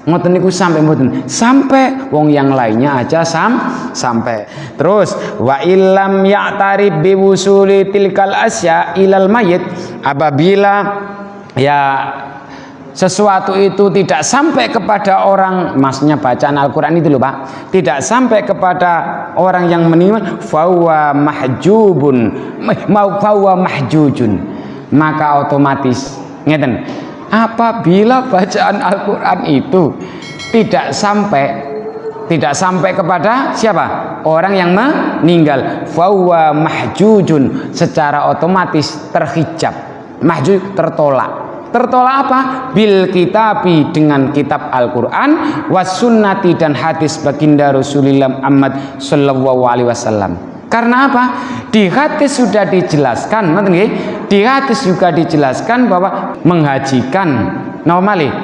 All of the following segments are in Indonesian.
Ngoten niku sampai mboten? Sampai, wong yang lainnya aja sampai. Terus wa illam ya'tarib bi wusuli tilkal asya ilal mayit, apabila ya sesuatu itu tidak sampai kepada orang, maksudnya bacaan Al-Qur'an itu loh Pak, tidak sampai kepada orang yang meninggal, fahuwa mahjujun, maka otomatis ngeten, apabila bacaan Al-Quran itu tidak sampai kepada siapa? Orang yang meninggal, fahuwa mahjujun, secara otomatis terhijab. Mahjuj, tertolak apa? Bil kitabi, dengan kitab Al-Quran, was sunnati, dan hadis baginda Rasulullah Muhammad sallallahu alaihi wasallam. Karena apa? Di hadis sudah dijelaskan, di hadis juga dijelaskan bahwa menghajikan,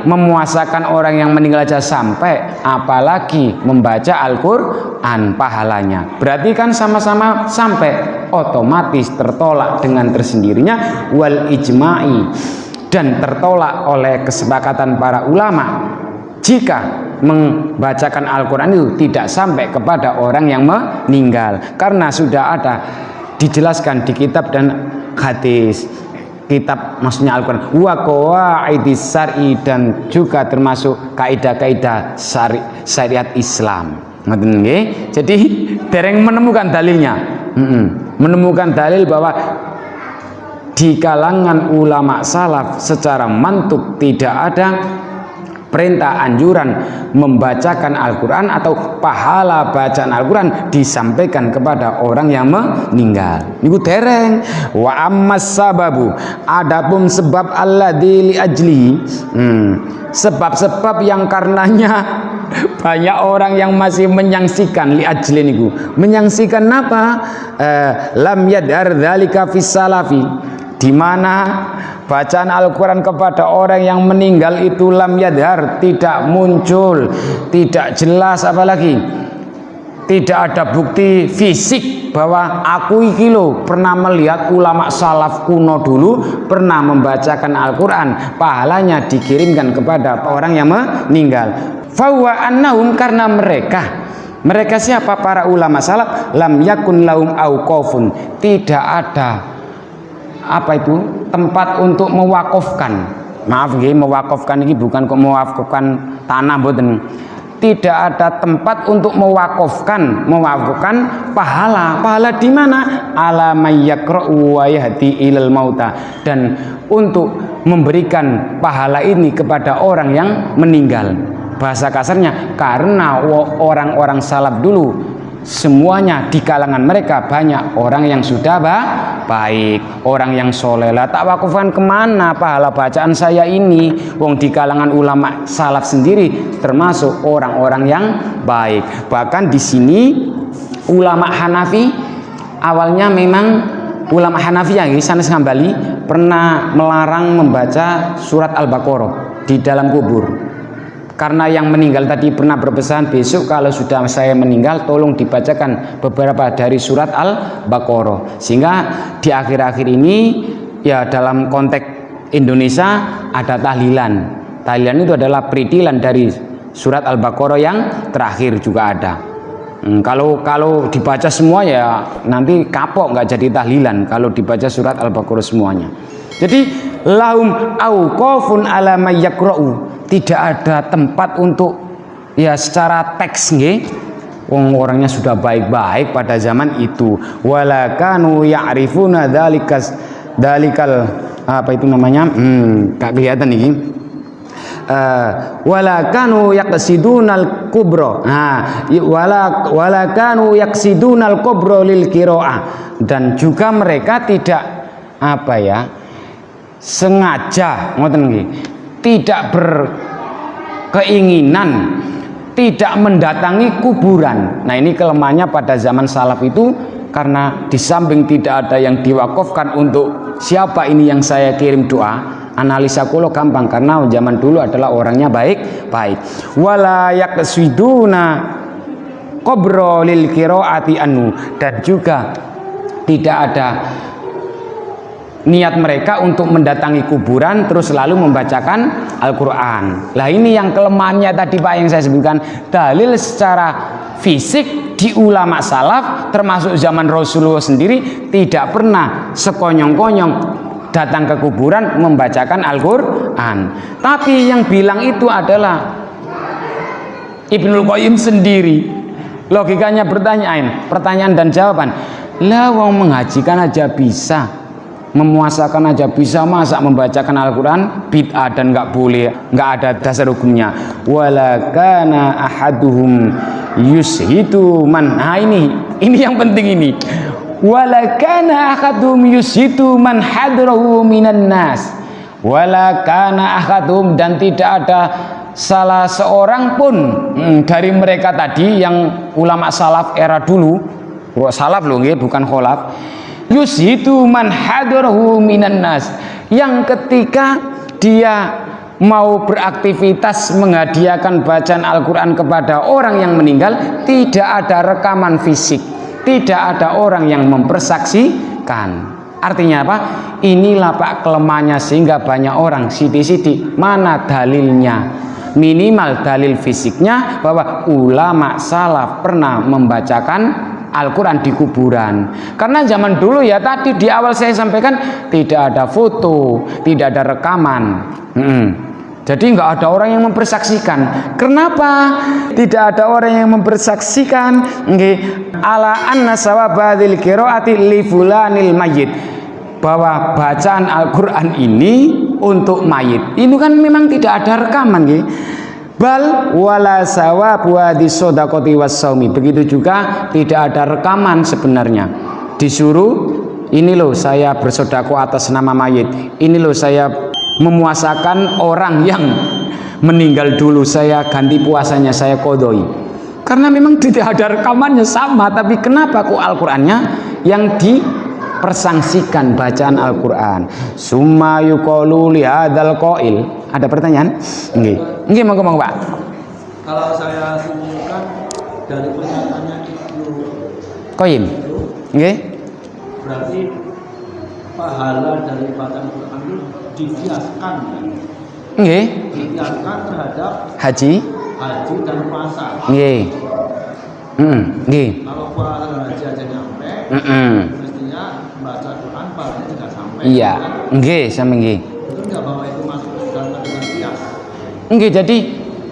memuasakan orang yang meninggal aja sampai, apalagi membaca Al-Quran pahalanya. Berarti kan sama-sama sampai, otomatis tertolak dengan tersendirinya, wal ijma'i, dan tertolak oleh kesepakatan para ulama jika membacakan Al-Quran itu tidak sampai kepada orang yang meninggal, karena sudah ada dijelaskan di kitab dan hadis. Kitab maksudnya Al-Quran, wa qawaidis syar'i, dan juga termasuk kaidah-kaidah syariat Islam. Jadi dereng menemukan dalilnya, menemukan dalil bahwa di kalangan ulama salaf secara mantuk tidak ada perintah anjuran membacakan Al-Quran atau pahala bacaan Al-Quran disampaikan kepada orang yang meninggal. Niku dereng. Wa ammas sababu, adapun sebab alladzi li ajli, sebab-sebab yang karenanya banyak orang yang masih menyaksikan, li ajli niku menyaksikan apa? Lam yadhar dzalika fis salafi, di mana bacaan Al-Quran kepada orang yang meninggal itu lam yadhar, tidak muncul, tidak jelas, apalagi tidak ada bukti fisik bahwa aku iki lho pernah melihat ulama salaf kuno dulu pernah membacakan Al-Quran, pahalanya dikirimkan kepada orang yang meninggal. Fahuwa annahum, karena mereka siapa? Para ulama salaf, lam yakun lahum auqafun, tidak ada apa itu tempat untuk mewakafkan. Maaf nggih, mewakafkan ini bukan kok mewakafkan tanah, mboten. Tidak ada tempat untuk mewakafkan pahala di mana? Ala mayyaqra'u wa yahdi ilal mauta, dan untuk memberikan pahala ini kepada orang yang meninggal. Bahasa kasarnya, karena orang-orang salaf dulu semuanya di kalangan mereka banyak orang yang sudah baik, orang yang soleh. Lah tak wakufkan kemana pahala bacaan saya ini? Wong di kalangan ulama salaf sendiri termasuk orang-orang yang baik. Bahkan di sini ulama Hanafi, awalnya memang ulama Hanafi yang sanes Hambali pernah melarang membaca surat Al-Baqarah di dalam kubur. Karena yang meninggal tadi pernah berpesan, besok kalau sudah saya meninggal tolong dibacakan beberapa dari surat Al-Baqarah. Sehingga di akhir-akhir ini ya dalam konteks Indonesia ada tahlilan. Tahlilan itu adalah peridilan dari surat Al-Baqarah yang terakhir juga ada. Kalau dibaca semua ya nanti kapok, nggak jadi tahlilan kalau dibaca surat Al-Baqarah semuanya. Jadi lahum auqafun ala may yaqra'u, tidak ada tempat untuk ya secara teks nggih. Wong orangnya sudah baik-baik pada zaman itu. Wala kanu ya'rifuna dalikal apa itu namanya? Gak kelihatan iki. Wala kanu yaqsidunal kubra. Nah, wala kanu yaqsidunal kubra lil qiraah, dan juga mereka tidak apa ya? Sengaja ngoten nggih, tidak berkeinginan, tidak mendatangi kuburan. Nah ini kelemahannya pada zaman salaf itu, karena di samping tidak ada yang diwakafkan untuk siapa ini yang saya kirim doa, analisa kulo gampang karena zaman dulu adalah orangnya baik. Wala yaqsiduna qabra lil qiraati anhu, dan juga tidak ada niat mereka untuk mendatangi kuburan terus lalu membacakan Al-Quran. Lah ini yang kelemahannya tadi Pak yang saya sebutkan. Dalil secara fisik di ulama salaf termasuk zaman Rasulullah sendiri tidak pernah sekonyong-konyong datang ke kuburan membacakan Al-Quran. Tapi yang bilang itu adalah Ibnul Qayyim sendiri. Logikanya pertanyaan dan jawaban. Lah wong menghajikan aja bisa, memuasakan aja bisa, masa membacakan Al-Quran bid'ah dan nggak boleh, nggak ada dasar hukumnya. Wala kana ahaduhum yushitu man. Nah ini yang penting ini. Wala kana ahaduhum yushitu man hadrahu minan nas. Wala kana ahaduhum, dan tidak ada salah seorang pun dari mereka tadi yang ulama salaf era dulu. Salaf loh nggih, bukan kholaf. Yushitu man hadrahu minan nas, yang ketika dia mau beraktivitas menghadiahkan bacaan Al-Quran kepada orang yang meninggal, tidak ada rekaman fisik, tidak ada orang yang mempersaksikan. Artinya apa? Inilah Pak kelemahannya, sehingga banyak orang sidik-sidik mana dalilnya. Minimal dalil fisiknya bahwa ulama salaf pernah membacakan Al-Quran di kuburan. Karena zaman dulu ya tadi di awal saya sampaikan tidak ada foto, tidak ada rekaman. Jadi nggak ada orang yang mempersaksikan. Kenapa tidak ada orang yang mempersaksikan? Ala anna sawabadil qiraati li fulanil mayyit, bahwa bacaan Al-Quran ini untuk mayit. Ini kan memang tidak ada rekaman nggih. Bal wala sawabu hadis shadaqati was-shaumi. Begitu juga tidak ada rekaman sebenarnya. Disuruh, ini loh saya bersedekah atas nama mayit. Ini loh saya memuasakan orang yang meninggal dulu, saya ganti puasanya, saya qodoi. Karena memang tidak ada rekamannya sama, tapi kenapa kok Al-Qur'annya yang dipersangsikan bacaan Al-Qur'an? Summa yuqalu li hadzal qail. Ada pertanyaan? Nggih, monggo Pak. Kalau saya simpulkan dari pernyataannya Ibnu Qayyim. Nggih. Berarti pahala dari bacaan Al-Qur'an itu dikiaskan. Nggih. Dikiaskan terhadap Haji dan puasa. Nggih. Nggih. Kalau puasa dan haji aja nyampe, mestinya baca Quran pahalanya tidak sampai. Iya. Nggih, sampe nggih. Itu enggak bahwa itu masuk dalam kategori kias. Nggih, jadi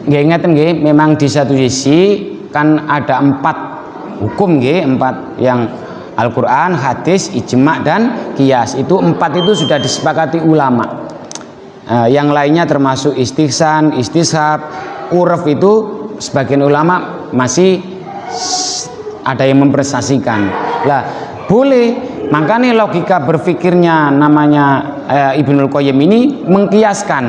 nggih ngeten nggih, memang di satu sisi kan ada 4 hukum nggih, 4 yang Al-Qur'an, hadis, ijma' dan qiyas. Itu 4 itu sudah disepakati ulama. Yang lainnya termasuk istihsan, istishab, urf itu sebagian ulama masih ada yang mempresasikan. Lah, boleh. Makanya logika berpikirnya namanya Ibnul Qayyim ini mengkiaskan.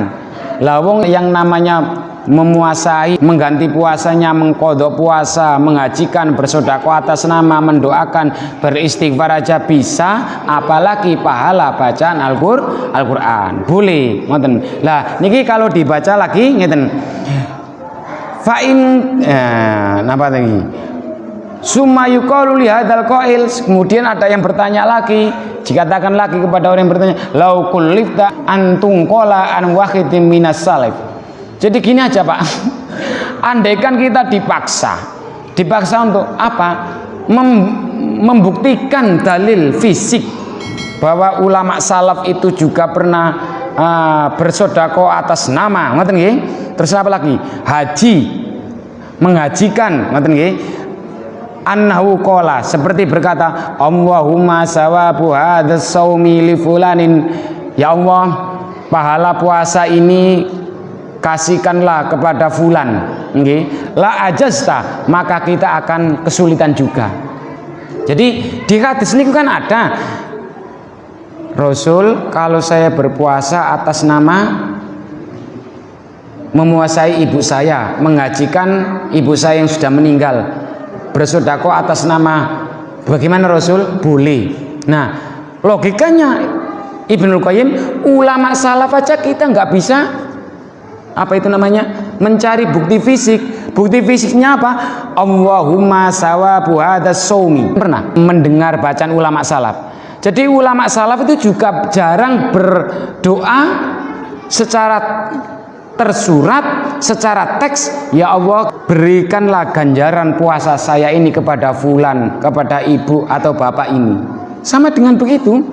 Lah wong yang namanya memuasai, mengganti puasanya, mengkodok puasa, mengajikan, bersedekah atas nama, mendoakan, beristighfar aja bisa, apalagi pahala bacaan Al-Qur'an. Boleh, ngoten. Lah niki kalau dibaca lagi ngeten. Fa'in napa lagi? Summa yuqalu li hadzal qail, kemudian ada yang bertanya lagi, dikatakan lagi kepada orang yang bertanya, lau kullifta antung qala an wahidin minas salaf. Jadi gini aja Pak, andaikan kita dipaksa untuk apa? Membuktikan dalil fisik bahwa ulama salaf itu juga pernah bersedekah atas nama, ngoten nggih. Terus apa lagi? Haji, menghajikan, ngoten nggih. Annahu qala, seperti berkata, Allahumma sawabu hadzal shaumi li fulanin. Ya Allah, pahala puasa ini kasihkanlah kepada fulan, nggih. La ajasta, maka kita akan kesulitan juga. Jadi di hadis ini kan ada Rasul, kalau saya berpuasa atas nama memuasai ibu saya, menghajikan ibu saya yang sudah meninggal, bersedekah atas nama, bagaimana Rasul? Boleh. Nah, logikanya Ibnul Qayyim, ulama salaf aja kita nggak bisa apa itu namanya, mencari bukti fisik. Bukti fisiknya apa? Allahumma sawabu hadzal shaumi. Pernah mendengar bacaan ulama salaf, Jadi ulama salaf itu juga jarang berdoa secara tersurat, secara teks, ya Allah berikanlah ganjaran puasa saya ini kepada fulan, kepada ibu atau bapak ini. Sama dengan begitu.